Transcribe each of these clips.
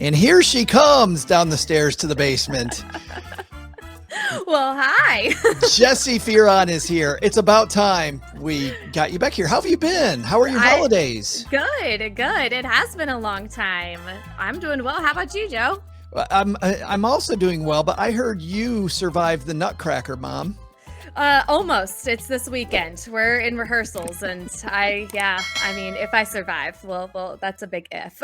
And here she comes down the stairs to the basement. Well, hi. Jessi Fearon is here. It's about time we got you back here. How have you been? How are your holidays? Good. It has been a long time. I'm doing well. How about you, Joe? I'm also doing well, but I heard you survived the Nutcracker, Mom. Almost. It's this weekend. We're in rehearsals, and if I survive, well, that's a big if.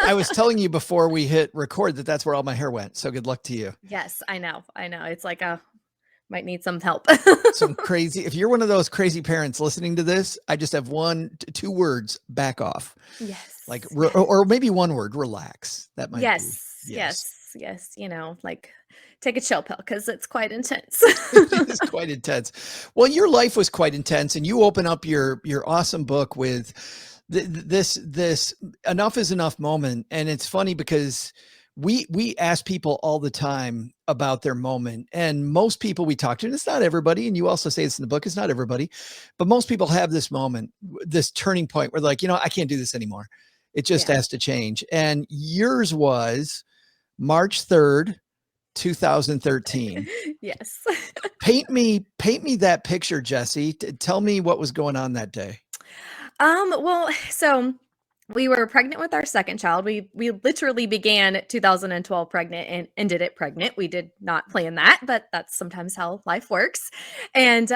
I was telling you before we hit record that that's where all my hair went. So good luck to you. Yes, I know. It's like might need some help. Some crazy. If you're one of those crazy parents listening to this, I just have two words: back off. Yes. Or maybe one word: relax. That might be. Yes. Take a chill pill because it's quite intense. It is quite intense. Well, your life was quite intense, and you open up your awesome book with this enough is enough moment. And it's funny because we ask people all the time about their moment, and most people we talk to, and it's not everybody, and you also say this in the book, it's not everybody, but most people have this moment, this turning point where they're like, I can't do this anymore. It just has to change. And yours was March 3rd, 2013. Yes. Paint me that picture, Jessi. Tell me what was going on that day. So we were pregnant with our second child. We literally began 2012 pregnant and ended it pregnant. We did not plan that, but that's sometimes how life works. And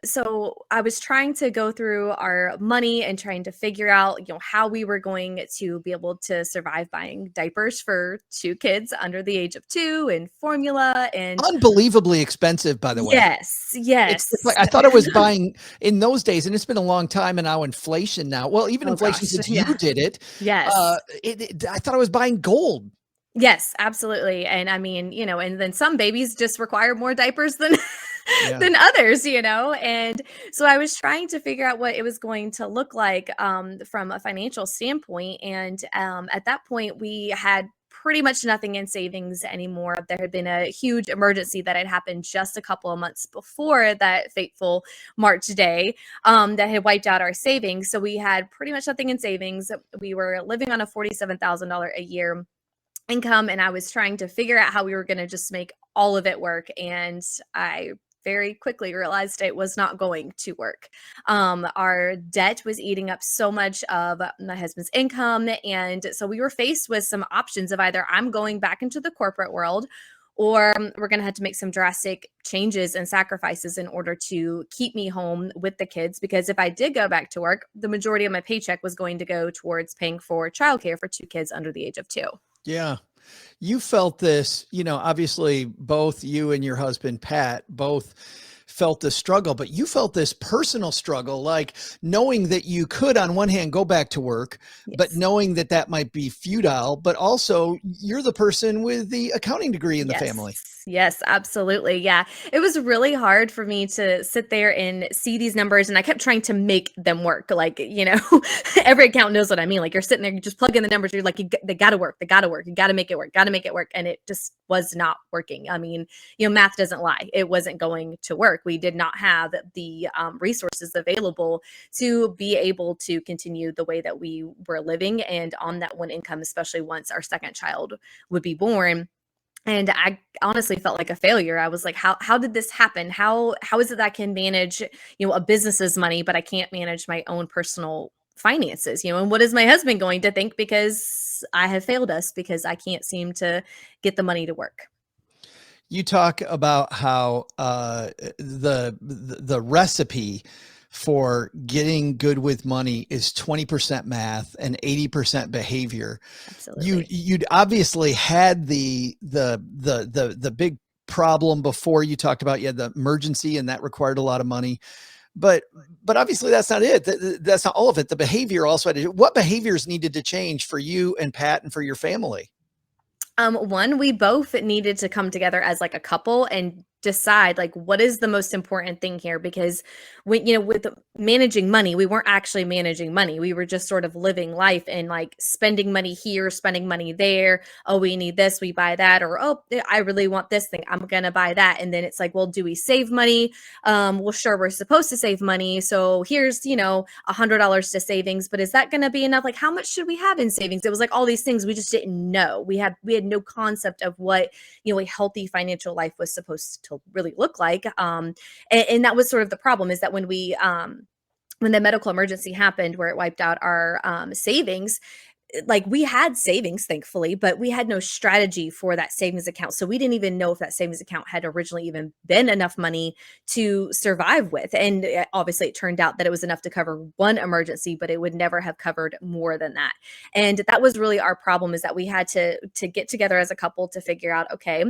so I was trying to go through our money and trying to figure out, how we were going to be able to survive buying diapers for two kids under the age of 2 and formula and unbelievably expensive, by the way. Yes. I thought I was buying in those days, and it's been a long time, and now inflation now. Well, even inflation since you did it. Yes. I thought I was buying gold. Yes, absolutely. And I mean, and then some babies just require more diapers than than others, And so I was trying to figure out what it was going to look like from a financial standpoint. And at that point, we had pretty much nothing in savings anymore. There had been a huge emergency that had happened just a couple of months before that fateful March day that had wiped out our savings. So we had pretty much nothing in savings. We were living on a $47,000 a year income, and I was trying to figure out how we were going to just make all of it work. And I very quickly realized it was not going to work. Our debt was eating up so much of my husband's income. And so we were faced with some options of either I'm going back into the corporate world, or we're going to have to make some drastic changes and sacrifices in order to keep me home with the kids. Because if I did go back to work, the majority of my paycheck was going to go towards paying for childcare for two kids under the age of 2. Yeah. You felt this, obviously both you and your husband, Pat, both felt this struggle, but you felt this personal struggle, like knowing that you could, on one hand, go back to work, but knowing that that might be futile, but also you're the person with the accounting degree in the family. Yes, absolutely. Yeah. It was really hard for me to sit there and see these numbers, and I kept trying to make them work. Like, every accountant knows what I mean. Like, you're sitting there, you just plug in the numbers. You're like, they got to work. You got to make it work. And it just was not working. I mean, math doesn't lie. It wasn't going to work. We did not have the resources available to be able to continue the way that we were living and on that one income, especially once our second child would be born. And I honestly felt like a failure. I was like, how did this happen? How is it that I can manage, a business's money, but I can't manage my own personal finances, and what is my husband going to think because I have failed us because I can't seem to get the money to work. You talk about how the recipe for getting good with money is 20% math and 80% behavior. Absolutely. You'd obviously had the big problem before. You talked about you had the emergency, and that required a lot of money. But obviously that's not it. That's not all of it. The behavior also had to do. What behaviors needed to change for you and Pat and for your family? One, we both needed to come together as like a couple and decide like what is the most important thing here, because when with managing money, we weren't actually managing money, we were just sort of living life and like spending money here, spending money there. Oh, we need this, we buy that. Or, oh, I really want this thing, I'm gonna buy that. And then it's like, well, do we save money? Well, sure, we're supposed to save money, so here's $100 to savings, but is that going to be enough? Like, how much should we have in savings? It was like all these things we just didn't know. We had no concept of what a healthy financial life was supposed to really look like. And that was sort of the problem, is that when the medical emergency happened where it wiped out our savings, like we had savings, thankfully, but we had no strategy for that savings account. So we didn't even know if that savings account had originally even been enough money to survive with. And obviously it turned out that it was enough to cover one emergency, but it would never have covered more than that. And that was really our problem, is that we had to get together as a couple to figure out, okay,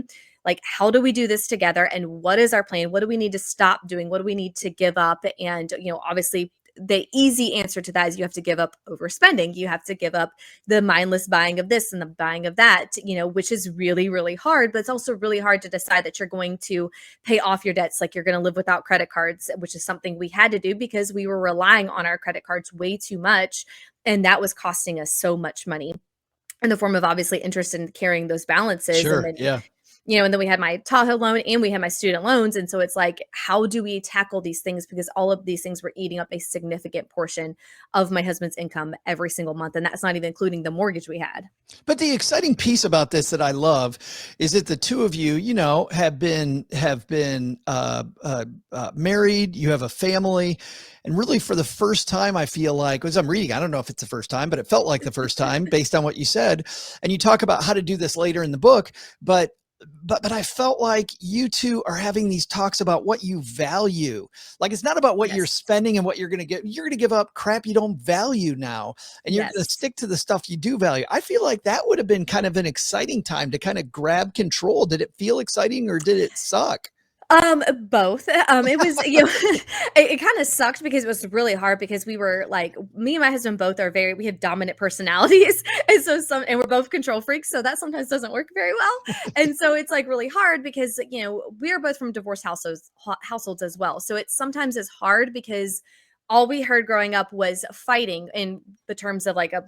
like, how do we do this together? And what is our plan? What do we need to stop doing? What do we need to give up? And, obviously the easy answer to that is you have to give up overspending. You have to give up the mindless buying of this and the buying of that, which is really, really hard. But it's also really hard to decide that you're going to pay off your debts, like you're going to live without credit cards, which is something we had to do because we were relying on our credit cards way too much. And that was costing us so much money in the form of obviously interest in carrying those balances. Sure. And then, yeah. And then we had my Tahoe loan and we had my student loans. And so it's like, how do we tackle these things? Because all of these things were eating up a significant portion of my husband's income every single month. And that's not even including the mortgage we had. But the exciting piece about this that I love is that the two of you, have been married, you have a family. And really for the first time, I feel like, as I'm reading, I don't know if it's the first time, but it felt like the first time based on what you said. And you talk about how to do this later in the book, but I felt like you two are having these talks about what you value. Like, it's not about what you're spending and what you're going to get. You're going to give up crap you don't value now, and you're going to stick to the stuff you do value. I feel like that would have been kind of an exciting time to kind of grab control. Did it feel exciting or did it suck? Both. It was, it kind of sucked because it was really hard, because we were like, me and my husband both we have dominant personalities. And so and we're both control freaks. So that sometimes doesn't work very well. And so it's like really hard because, we are both from divorced households as well. So it sometimes is hard because all we heard growing up was fighting in the terms of like a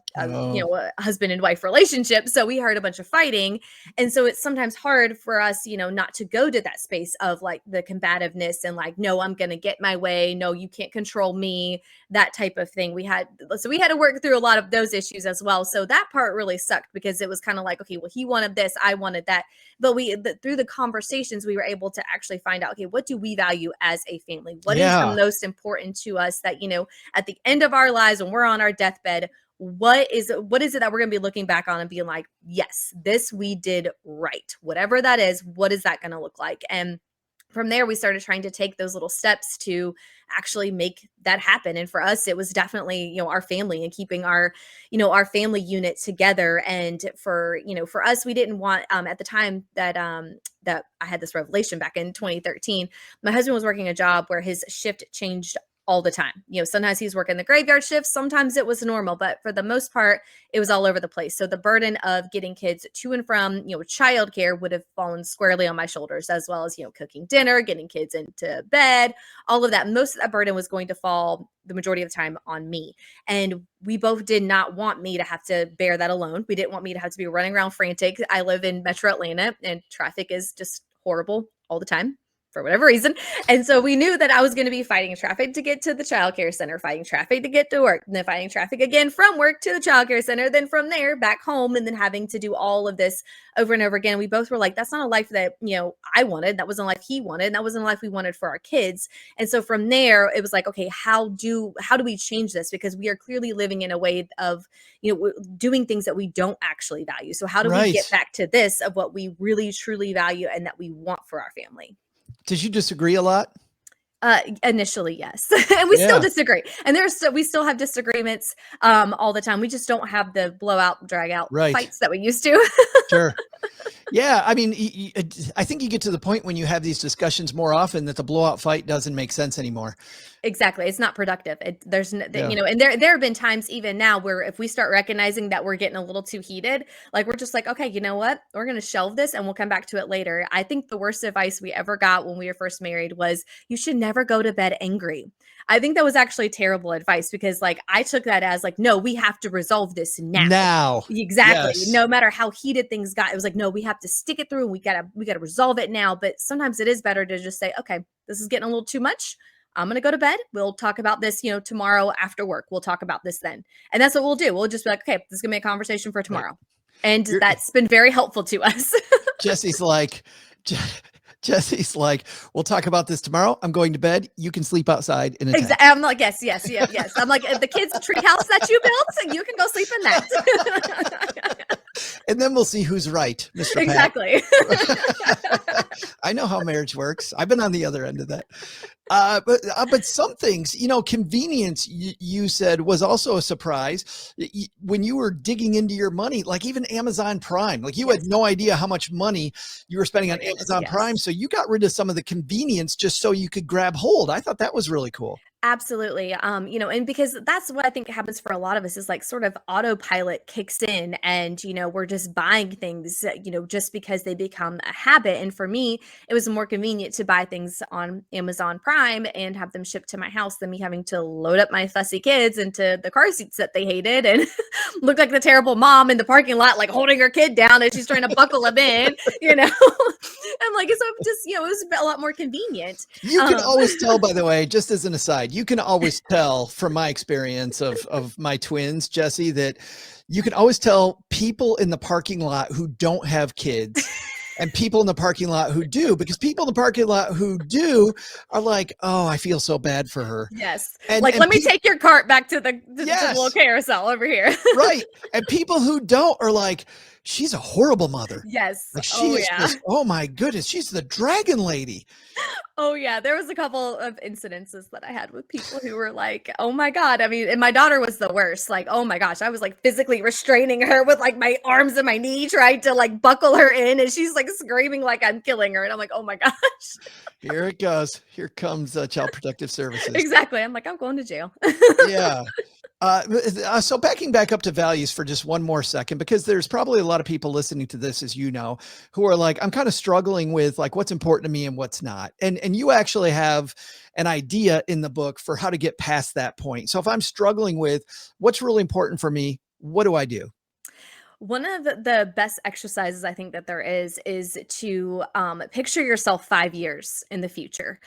husband and wife relationship. So we heard a bunch of fighting. And so it's sometimes hard for us, not to go to that space of like the combativeness and like, no, I'm going to get my way. No, you can't control me, that type of thing. We had to work through a lot of those issues as well. So that part really sucked because it was kind of like, okay, well, he wanted this, I wanted that. But through the conversations, we were able to actually find out, okay, what do we value as a family? What is the most important to us that, at the end of our lives, when we're on our deathbed, what is it that we're going to be looking back on and being like, yes, this we did right, whatever that is, what is that going to look like? And from there, we started trying to take those little steps to actually make that happen. And for us, it was definitely, our family and keeping our family unit together. And for us, we didn't want, at the time that I had this revelation back in 2013, my husband was working a job where his shift changed all the time. Sometimes he's working the graveyard shift, sometimes it was normal, but for the most part, it was all over the place. So the burden of getting kids to and from, childcare would have fallen squarely on my shoulders, as well as, cooking dinner, getting kids into bed, all of that. Most of that burden was going to fall the majority of the time on me. And we both did not want me to have to bear that alone. We didn't want me to have to be running around frantic. I live in Metro Atlanta and traffic is just horrible all the time, for whatever reason. And so we knew that I was going to be fighting traffic to get to the childcare center, fighting traffic to get to work, and then fighting traffic again from work to the childcare center, then from there back home, and then having to do all of this over and over again. We both were like, that's not a life that, I wanted. That wasn't a life he wanted. And that wasn't a life we wanted for our kids. And so from there, it was like, okay, how do we change this? Because we are clearly living in a way of, doing things that we don't actually value. So how do we get back to this of what we really, truly value and that we want for our family? Did you disagree a lot? Initially, yes. And we still disagree. And we still have disagreements all the time. We just don't have the blowout, drag out fights that we used to. Sure. Yeah. I mean, I think you get to the point when you have these discussions more often that the blowout fight doesn't make sense anymore. Exactly. It's not productive. Yeah. You know, and there have been times even now where if we start recognizing that we're getting a little too heated, like we're just like, okay, you know what? We're going to shelve this and we'll come back to it later. I think the worst advice we ever got when we were first married was you should never go to bed angry. I think that was actually terrible advice because like I took that as like, no, we have to resolve this now. Now. Exactly. Yes. No matter how heated things got, it was like, no, we have to stick it through and we gotta resolve it now. But sometimes it is better to just say, okay, this is getting a little too much. I'm gonna go to bed. We'll talk about this, tomorrow after work. We'll talk about this then. And that's what we'll do. We'll just be like, okay, this is gonna be a conversation for Right. tomorrow. And You're, that's been very helpful to us. Jesse's like, Jesse's like, we'll talk about this tomorrow. I'm going to bed. You can sleep outside in a tent. I'm like, yes, yes, yes, yes. I'm like, the kids' treehouse that you built, you can go sleep in that. And then we'll see who's right, Mr. Exactly. I know how marriage works. I've been on the other end of that. But some things, convenience, you said, was also a surprise when you were digging into your money, like even Amazon Prime. Like you had no idea how much money you were spending on Amazon Prime. So you got rid of some of the convenience just so you could grab hold. I thought that was really cool. Absolutely. And because that's what I think happens for a lot of us is like sort of autopilot kicks in and, we're just buying things, just because they become a habit. And for me, it was more convenient to buy things on Amazon Prime and have them shipped to my house than me having to load up my fussy kids into the car seats that they hated and look like the terrible mom in the parking lot, like holding her kid down as she's trying to buckle him in, I'm like, so just, it was a lot more convenient. You can always tell, by the way, just as an aside, you can always tell from my experience of my twins, Jessi, that you can always tell people in the parking lot who don't have kids and people in the parking lot who do, because people in the parking lot who do are like, oh, I feel so bad for her. Yes. And let me take your cart back to the little carousel over here. Right. And people who don't are like, she's a horrible mother. Yes. Like she is just, oh my goodness, she's the dragon lady. Oh yeah, there was a couple of incidences that I had with people who were like, "Oh my God." I mean, and my daughter was the worst. Like, "Oh my gosh." I was like physically restraining her with like my arms and my knee trying to like buckle her in and she's like screaming like I'm killing her and I'm like, "Oh my gosh." Here it goes. Here comes Child Protective Services. Exactly. I'm like, I'm going to jail. Yeah. So backing back up to values for just one more second, because there's probably a lot of people listening to this, as you know, who are like, I'm kind of struggling with like what's important to me and what's not. And you actually have an idea in the book for how to get past that point. So if I'm struggling with what's really important for me, what do I do? One of the best exercises I think that there is to picture yourself 5 years in the future.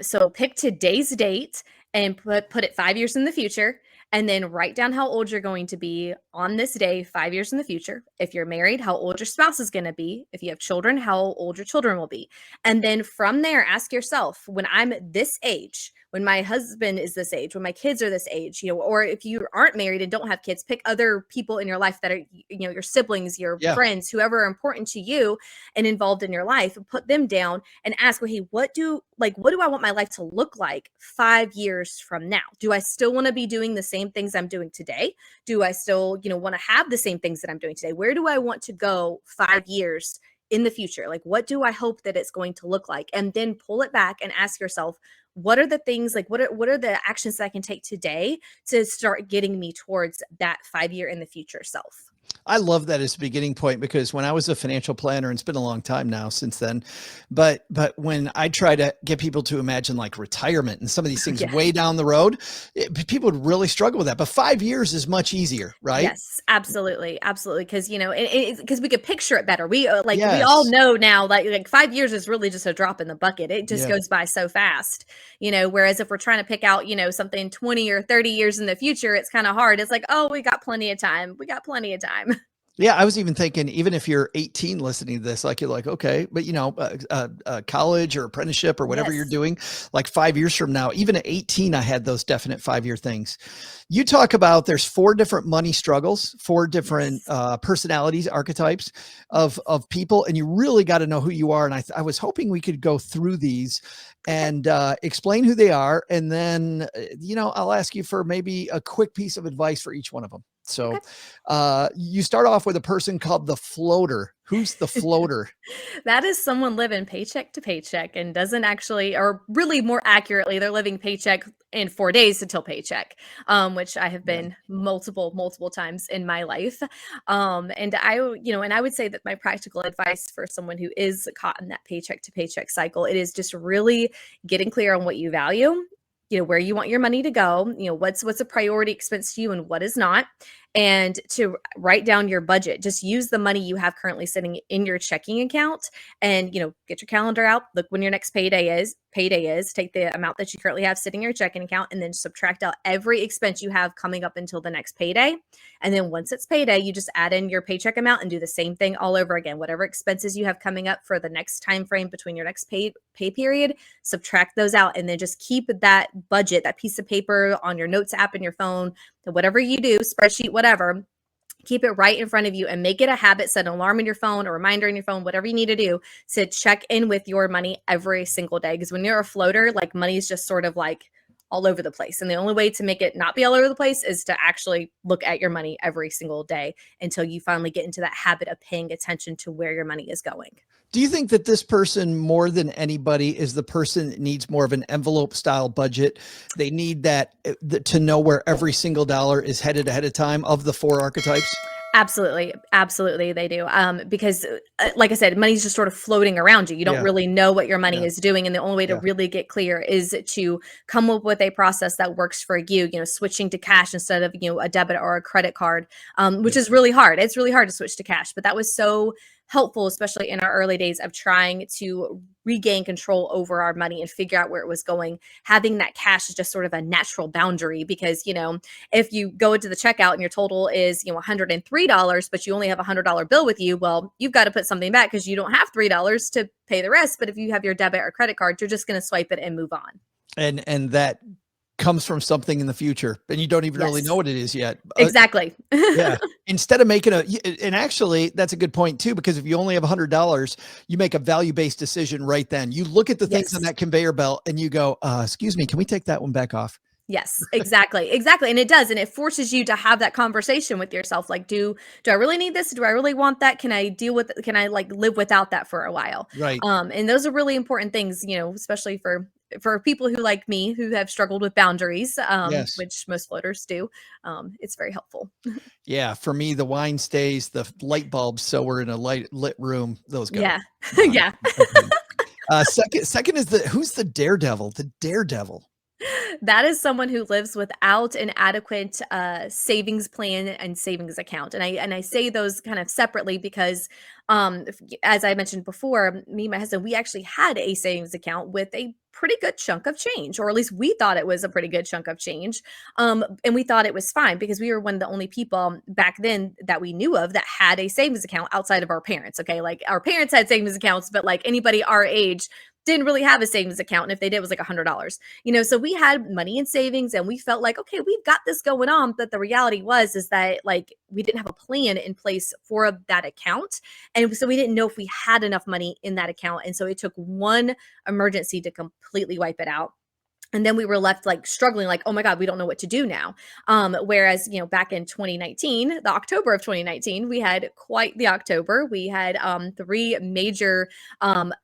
So pick today's date and put it 5 years in the future, and then write down how old you're going to be on this day 5 years in the future. If you're married, how old your spouse is going to be. If you have children, how old your children will be. And then from there, ask yourself, when I'm this age, when my husband is this age, when my kids are this age, or if you aren't married and don't have kids, pick other people in your life that are, your siblings, your friends, whoever are important to you and involved in your life, put them down and ask, well, hey, what do I want my life to look like 5 years from now? Do I still want to be doing the same things I'm doing today? Do I still, want to have the same things that I'm doing today? Where do I want to go 5 years in the future? Like, what do I hope that it's going to look like? And then pull it back and ask yourself, what are the things, like what are the actions that I can take today to start getting me towards that 5 year in the future self? I love that as a beginning point, because when I was a financial planner, and it's been a long time now since then, but when I try to get people to imagine like retirement and some of these things way down the road, people would really struggle with that. But 5 years is much easier, right? Yes, absolutely. Absolutely. Cause because we could picture it better. We we all know now, like 5 years is really just a drop in the bucket. It just goes by so fast, whereas if we're trying to pick out, something 20 or 30 years in the future, it's kind of hard. It's like, oh, we got plenty of time. We got plenty of time. Yeah, I was even thinking, even if you're 18 listening to this, like you're like, okay, but college or apprenticeship or whatever you're doing, like 5 years from now, even at 18, I had those definite 5-year things. You talk about there's 4 different money struggles, 4 different personalities, archetypes of people, and you really got to know who you are. And I was hoping we could go through these and explain who they are, and then I'll ask you for maybe a quick piece of advice for each one of them. So Okay. you start off with a person called the floater. Who's the floater? That is someone living paycheck to paycheck and doesn't actually, or really more accurately, they're living paycheck in 4 days until paycheck, which I have Yeah. been multiple times in my life. And I would say that my practical advice for someone who is caught in that paycheck to paycheck cycle, it is just really getting clear on what you value, where you want your money to go, what's a priority expense to you and what is not, and to write down your budget. Just use the money you have currently sitting in your checking account, and get your calendar out, look when your next payday is, take the amount that you currently have sitting in your checking account, and then subtract out every expense you have coming up until the next payday. And then once it's payday, you just add in your paycheck amount and do the same thing all over again. Whatever expenses you have coming up for the next time frame between your next pay period, subtract those out, and then just keep that budget, that piece of paper on your notes app in your phone, whatever you do, spreadsheet, whatever, keep it right in front of you and make it a habit. Set an alarm in your phone, a reminder in your phone, whatever you need to do to check in with your money every single day. Because when you're a floater, like, money is just sort of like all over the place. And the only way to make it not be all over the place is to actually look at your money every single day until you finally get into that habit of paying attention to where your money is going. Do you think that this person, more than anybody, is the person that needs more of an envelope style budget? They need that to know where every single dollar is headed ahead of time, of the 4 archetypes? Absolutely, they do. Because, like I said, money's just sort of floating around you. You don't really know what your money is doing, and the only way to really get clear is to come up with a process that works for you. Switching to cash instead of a debit or a credit card, which is really hard. It's really hard to switch to cash, but that was so helpful, especially in our early days of trying to regain control over our money and figure out where it was going. Having that cash is just sort of a natural boundary, because if you go into the checkout and your total is $103, but you only have $100 bill with you, well, you've got to put something back because you don't have $3 to pay the rest. But if you have your debit or credit card, you're just going to swipe it and move on. And that comes from something in the future, and you don't even really know what it is yet. Exactly. Yeah. Instead of making and actually that's a good point too, because if you only have $100, you make a value-based decision right then. You look at the things on that conveyor belt and you go, excuse me, can we take that one back off? Yes, exactly. And it does. And it forces you to have that conversation with yourself. Like, do I really need this? Do I really want that? Can I can I live without that for a while? Right. And those are really important things, especially for people who, like me, who have struggled with boundaries, which most floaters do. It's very helpful. Yeah. For me, the wine stays, the light bulbs. So we're in a lit room. Those go. Yeah. Yeah. Second is who's the daredevil? The daredevil. That is someone who lives without an adequate savings plan and savings account. And I say those kind of separately because, as I mentioned before, me and my husband, we actually had a savings account with a pretty good chunk of change, or at least we thought it was a pretty good chunk of change. And we thought it was fine because we were one of the only people back then that we knew of that had a savings account outside of our parents. Okay. Like, our parents had savings accounts, but like anybody our age didn't really have a savings account. And if they did, it was like $100, so we had money in savings and we felt like, okay, we've got this going on. But the reality is that, like, we didn't have a plan in place for that account. And so we didn't know if we had enough money in that account. And so it took one emergency to completely wipe it out. And then we were left struggling, oh my God, we don't know what to do now. Whereas, back in 2019, the October of 2019, we had quite the October. We had 3 major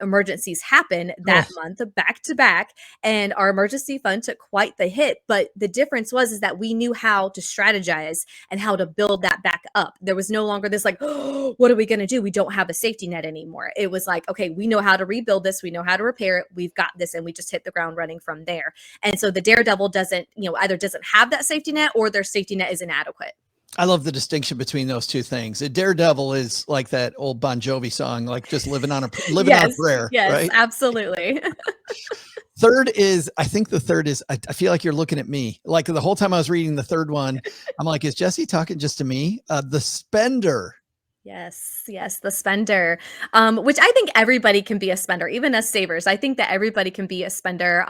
emergencies happen that month, back to back. And our emergency fund took quite the hit. But the difference is that we knew how to strategize and how to build that back up. There was no longer this oh, what are we going to do? We don't have a safety net anymore. It was like, okay, we know how to rebuild this. We know how to repair it. We've got this. And we just hit the ground running from there. And so the daredevil doesn't, either doesn't have that safety net or their safety net is inadequate. I love the distinction between those two things. A daredevil is like that old Bon Jovi song, like just living on a prayer. Yes, right? Absolutely. I think the third is, I feel like you're looking at me. Like the whole time I was reading the third one, I'm like, is Jessi talking just to me? The spender. Yes, yes, the spender, which I think everybody can be a spender, even as savers. I think that everybody can be a spender,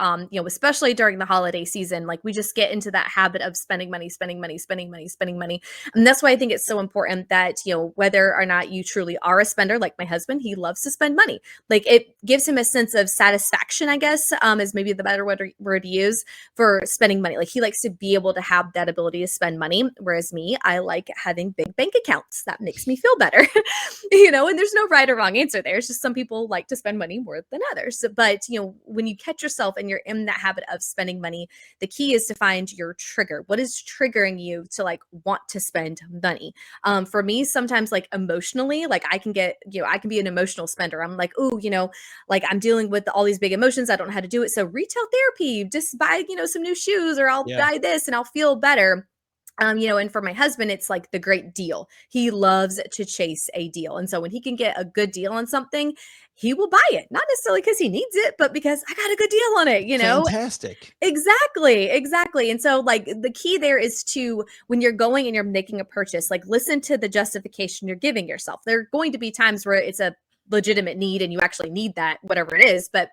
especially during the holiday season. Like we just get into that habit of spending money, spending money, spending money, spending money. And that's why I think it's so important that, whether or not you truly are a spender, like my husband, he loves to spend money. Like it gives him a sense of satisfaction, I guess, is maybe the better word to use for spending money. Like he likes to be able to have that ability to spend money. Whereas me, I like having big bank accounts. That makes me feel better. And there's no right or wrong answer there. It's just some people like to spend money more than others. But, when you catch yourself and you're in that habit of spending money, the key is to find your trigger. What is triggering you to like want to spend money? For me, sometimes like emotionally, like I can get, I can be an emotional spender. I'm like, oh, like I'm dealing with all these big emotions. I don't know how to do it. So retail therapy, just buy, some new shoes, or I'll Yeah. buy this and I'll feel better. And for my husband, it's like the great deal. He loves to chase a deal. And so when he can get a good deal on something, he will buy it. Not necessarily because he needs it, but because I got a good deal on it. Fantastic. Exactly, exactly. And so like the key there is to, when you're going and you're making a purchase, like listen to the justification you're giving yourself. There are going to be times where it's a legitimate need and you actually need that, whatever it is, but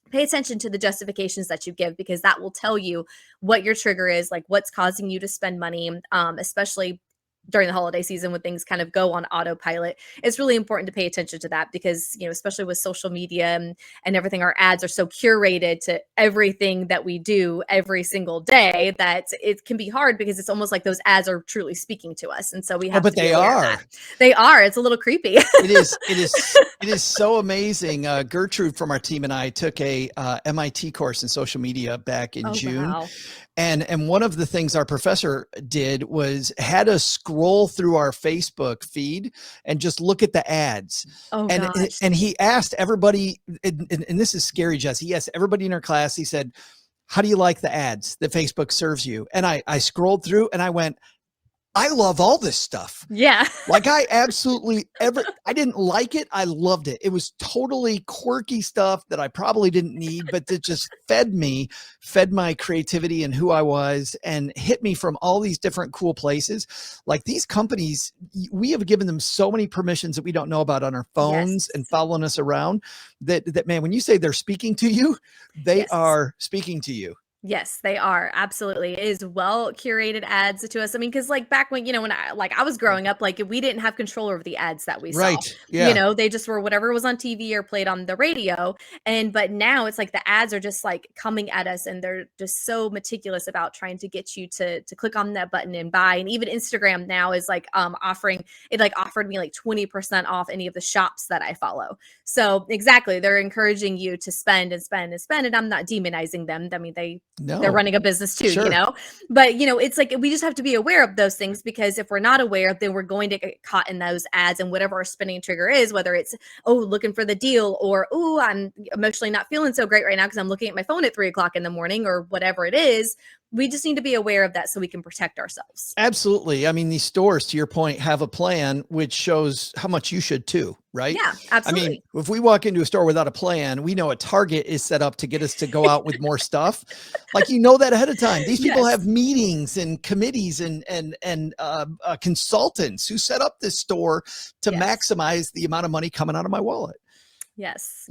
pay attention to the justifications that you give, because that will tell you what your trigger is, like what's causing you to spend money, especially during the holiday season when things kind of go on autopilot. It's really important to pay attention to that because, especially with social media and everything, our ads are so curated to everything that we do every single day that it can be hard, because it's almost like those ads are truly speaking to us. And so we have But to be they aware of that. are. They are. It's a little creepy. It is so amazing. Gertrude from our team and I took a MIT course in social media back in June. Wow. And one of the things our professor did was had us scroll through our Facebook feed and just look at the ads. Oh And gosh. and he asked everybody, and this is scary, Jessi. He asked everybody in our class, he said, how do you like the ads that Facebook serves you? And I scrolled through and I went, I love all this stuff. Yeah. Like I didn't like it. I loved it. It was totally quirky stuff that I probably didn't need, but that just fed my creativity and who I was, and hit me from all these different cool places. Like these companies, we have given them so many permissions that we don't know about on our phones and following us around that man, when you say they're speaking to you, they are speaking to you. Yes, they are. Absolutely. It is well curated ads to us. I mean, because like back when, when I was growing up, like we didn't have control over the ads that we saw. Right. Yeah. They just were whatever was on TV or played on the radio. But now it's like the ads are just like coming at us, and they're just so meticulous about trying to get you to click on that button and buy. And even Instagram now is like offered me like 20% off any of the shops that I follow. So exactly, they're encouraging you to spend and spend and spend. And I'm not demonizing them. I mean, they're running a business too, but it's like, we just have to be aware of those things, because if we're not aware, then we're going to get caught in those ads, and whatever our spending trigger is, whether it's, looking for the deal, or, I'm emotionally not feeling so great right now because I'm looking at my phone at 3:00 in the morning, or whatever it is. We just need to be aware of that so we can protect ourselves. Absolutely. I mean, these stores, to your point, have a plan which shows how much you should too, right? Yeah, absolutely. I mean, if we walk into a store without a plan, we know a Target is set up to get us to go out with more stuff. Like, that ahead of time. These people have meetings and committees and consultants who set up this store to maximize the amount of money coming out of my wallet. Yes.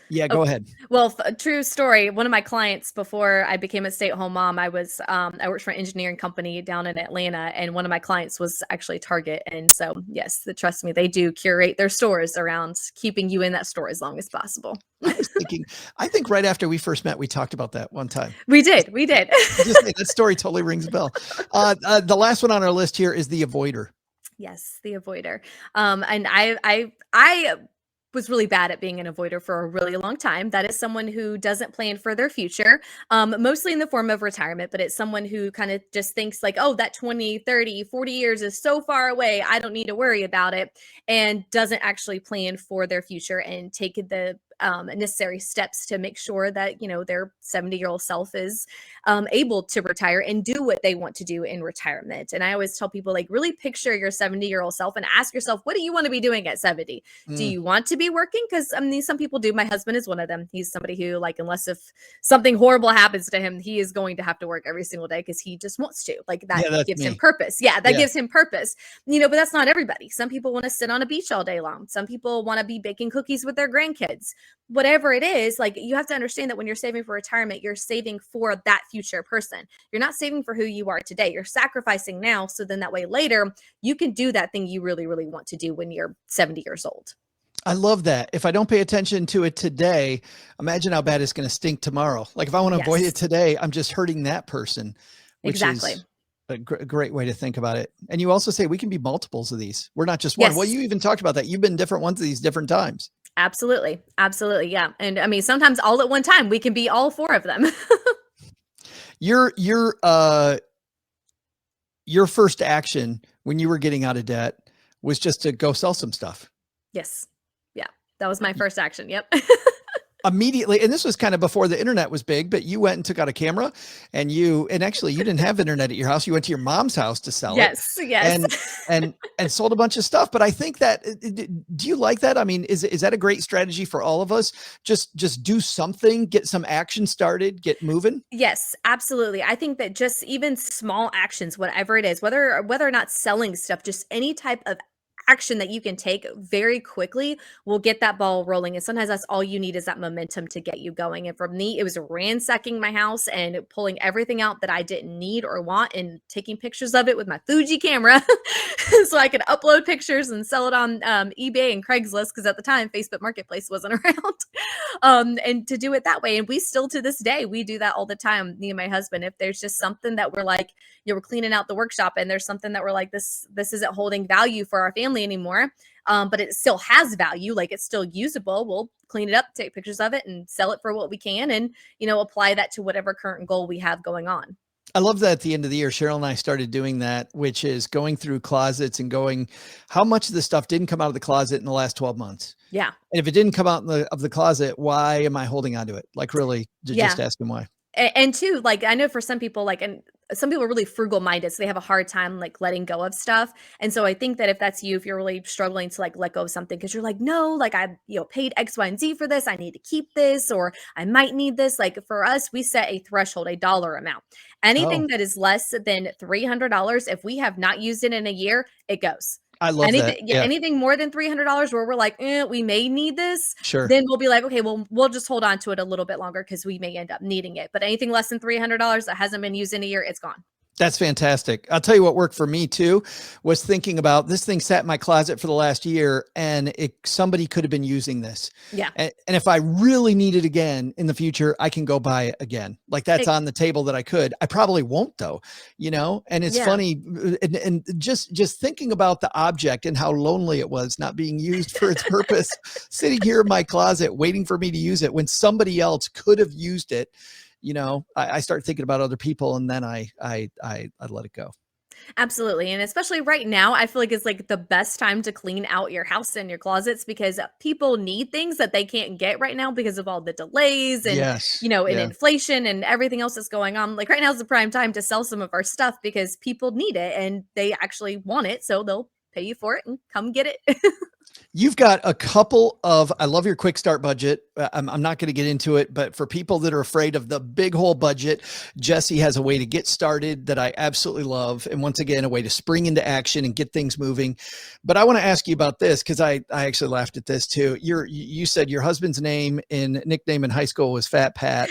Yeah, go ahead. Well, true story. One of my clients, before I became a stay-at-home mom, I worked for an engineering company down in Atlanta, and one of my clients was actually Target. And so, yes, trust me, they do curate their stores around keeping you in that store as long as possible. I think right after we first met, we talked about that one time. We did. That story totally rings a bell. The last one on our list here is the avoider. Yes, the avoider. And I was really bad at being an avoider for a really long time. That is someone who doesn't plan for their future, mostly in the form of retirement, but it's someone who kind of just thinks like, oh, that 20, 30, 40 years is so far away, I don't need to worry about it, and doesn't actually plan for their future and take the necessary steps to make sure that, their 70-year-old self is able to retire and do what they want to do in retirement. And I always tell people, like, really picture your 70-year-old self and ask yourself, what do you want to be doing at 70? Do Mm. you want to be working? Because some people do. My husband is one of them. He's somebody who, like, unless if something horrible happens to him, he is going to have to work every single day because he just wants to. Like, that Yeah, that's gives him me. purpose. Yeah, that Yeah. gives him purpose. But that's not everybody. Some people want to sit on a beach all day long. Some people want to be baking cookies with their grandkids. Whatever it is, like, you have to understand that when you're saving for retirement, you're saving for that future person. You're not saving for who you are today. You're sacrificing now, so then that way later you can do that thing you really, really want to do when you're 70 years old. I love that. If I don't pay attention to it today, imagine how bad it's going to stink tomorrow. Like, if I want to avoid it today, I'm just hurting that person, which is a great way to think about it. And you also say we can be multiples of these. We're not just one. Well, you even talked about that. You've been different ones of these different times. Absolutely. Absolutely. Yeah. And I mean, sometimes all at one time, we can be all four of them. Your first action when you were getting out of debt was just to go sell some stuff. Yes. Yeah. That was my first action. Yep. Immediately. And this was kind of before the internet was big, but you went and took out a camera and actually you didn't have internet at your house. You went to your mom's house to sell it. Yes. And sold a bunch of stuff. But I think that, do you like that? I mean, is that a great strategy for all of us? Just do something, get some action started, get moving. Yes, absolutely. I think that just even small actions, whatever it is, whether or not selling stuff, just any type of action that you can take very quickly will get that ball rolling. And sometimes that's all you need is that momentum to get you going. And for me, it was ransacking my house and pulling everything out that I didn't need or want and taking pictures of it with my Fuji camera so I could upload pictures and sell it on eBay and Craigslist, because at the time Facebook Marketplace wasn't around. And to do it that way. And we still, to this day, we do that all the time, me and my husband. If there's just something that we're like, we're cleaning out the workshop and there's something that we're like, this isn't holding value for our family anymore, but it still has value, like it's still usable, we'll clean it up, take pictures of it, and sell it for what we can, and apply that to whatever current goal we have going on. I love that at the end of the year, Cheryl and I started doing that, which is going through closets and going, how much of the stuff didn't come out of the closet in the last 12 months? Yeah. And if it didn't come out of the closet, why am I holding on to it? Like, really, just asking why. And too, like, I know for some people, and some people are really frugal minded, so they have a hard time like letting go of stuff. And so I think that if that's you, if you're really struggling to like let go of something because you're like, no, like I paid X, Y, and Z for this, I need to keep this, or I might need this. Like, for us, we set a threshold, a dollar amount. Anything that is less than $300, if we have not used it in a year, it goes. I love that. Yeah. Anything more than $300 where we're like, we may need this. Sure. Then we'll be like, okay, well, we'll just hold on to it a little bit longer because we may end up needing it. But anything less than $300 that hasn't been used in a year, it's gone. That's fantastic. I'll tell you what worked for me too, was thinking about this thing sat in my closet for the last year and somebody could have been using this. Yeah. And if I really need it again in the future, I can go buy it again. Like, that's on the table that I could. I probably won't though, and it's funny. And just thinking about the object and how lonely it was not being used for its purpose, sitting here in my closet, waiting for me to use it when somebody else could have used it. I start thinking about other people, and then I let it go. Absolutely. And especially right now, I feel like it's like the best time to clean out your house and your closets, because people need things that they can't get right now because of all the delays and, and inflation and everything else that's going on. Like, right now is the prime time to sell some of our stuff because people need it and they actually want it. So they'll pay you for it and come get it. You've got a couple of, I love your quick start budget. I'm not going to get into it, but for people that are afraid of the big whole budget, Jessi has a way to get started that I absolutely love. And once again, a way to spring into action and get things moving. But I want to ask you about this, because I actually laughed at this too. You said your husband's nickname in high school was Fat Pat.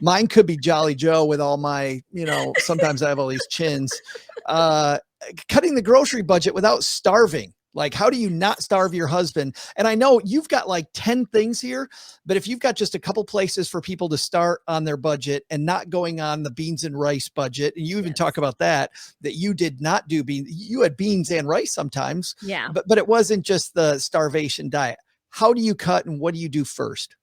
Mine could be Jolly Joe with all my, sometimes I have all these chins. Cutting the grocery budget without starving. Like, how do you not starve your husband? And I know you've got like 10 things here, but if you've got just a couple places for people to start on their budget and not going on the beans and rice budget, and you even talk about that you did not do beans. You had beans and rice sometimes, but it wasn't just the starvation diet. How do you cut and what do you do first?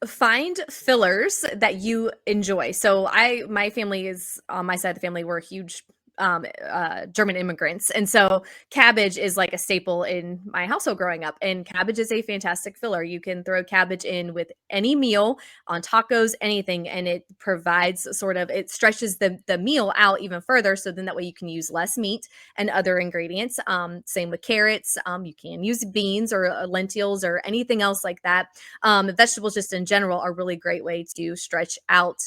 Find fillers that you enjoy. So my family is, on my side of the family, we're huge German immigrants. And so cabbage is like a staple in my household growing up. And cabbage is a fantastic filler. You can throw cabbage in with any meal, on tacos, anything, and it provides it stretches the meal out even further. So then that way you can use less meat and other ingredients. Same with carrots. You can use beans or lentils or anything else like that. Vegetables just in general are a really great way to stretch out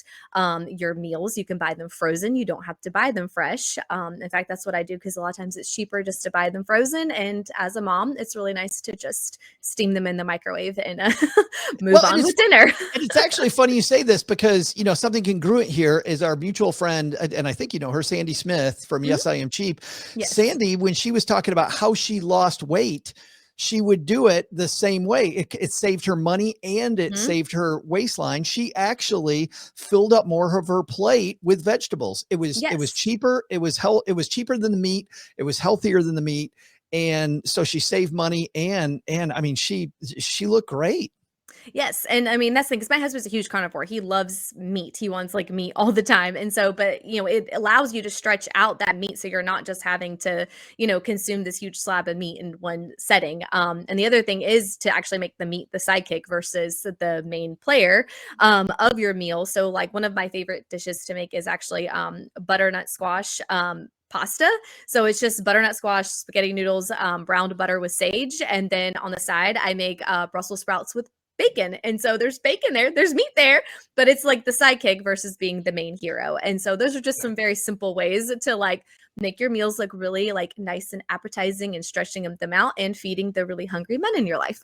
your meals. You can buy them frozen. You don't have to buy them fresh. In fact, that's what I do because a lot of times it's cheaper just to buy them frozen. And as a mom, it's really nice to just steam them in the microwave and move on with dinner. And it's actually funny you say this because, something congruent here is our mutual friend, and I think you know her, Sandy Smith from Yes, I Am Cheap. Yes. Sandy, when she was talking about how she lost weight, she would do it the same way. It saved her money and it saved her waistline. She actually filled up more of her plate with vegetables. It was cheaper. It was cheaper than the meat. It was healthier than the meat. And so she saved money and I mean, she looked great. Yes. And I mean, that's the thing, because my husband's a huge carnivore. He loves meat. He wants like meat all the time. And so, but it allows you to stretch out that meat. So you're not just having to, consume this huge slab of meat in one setting. And the other thing is to actually make the meat the sidekick versus the main player of your meal. So like one of my favorite dishes to make is actually butternut squash pasta. So it's just butternut squash, spaghetti noodles, browned butter with sage. And then on the side, I make Brussels sprouts with bacon. And so there's bacon there, there's meat there, but it's like the sidekick versus being the main hero. And so those are just some very simple ways to like make your meals look really like nice and appetizing and stretching them out and feeding the really hungry men in your life.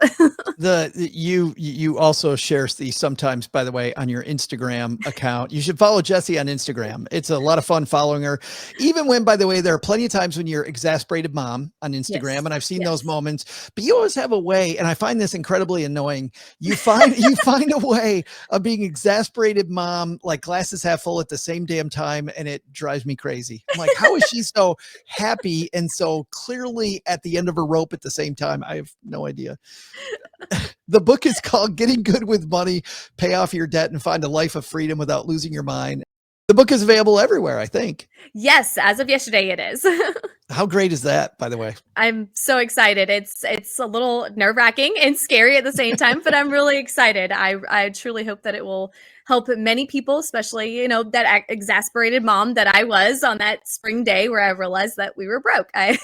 You also share these sometimes, by the way, on your Instagram account. You should follow Jessi on Instagram. It's a lot of fun following her. Even when, by the way, there are plenty of times when you're exasperated mom on Instagram, and I've seen those moments, but you always have a way, and I find this incredibly annoying. You find a way of being exasperated mom, like glasses half full at the same damn time, and it drives me crazy. I'm like, how is she so happy and so clearly at the end of her rope at the same time? I have no idea. The book is called Getting Good with Money, Pay Off Your Debt and Find a Life of Freedom Without Losing Your Mind. The book is available everywhere, I think. Yes, as of yesterday it is. How great is that, by the way? I'm so excited. It's a little nerve-wracking and scary at the same time, but I'm really excited. I truly hope that it will help many people, especially, that exasperated mom that I was on that spring day where I realized that we were broke. I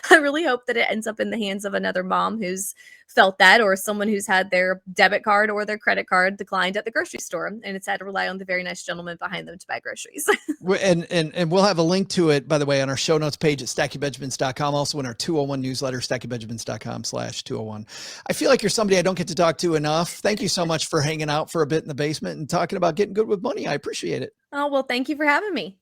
really hope that it ends up in the hands of another mom who's felt that, or someone who's had their debit card or their credit card declined at the grocery store and it's had to rely on the very nice gentleman behind them to buy groceries. And we'll have a link to it, by the way, on our show notes page at stackybenjamins.com. Also in our 201 newsletter, stackybenjamins.com/201. I feel like you're somebody I don't get to talk to enough. Thank you so much for hanging out for a bit in the basement and talking about getting good with money. I appreciate it. Oh, well, thank you for having me.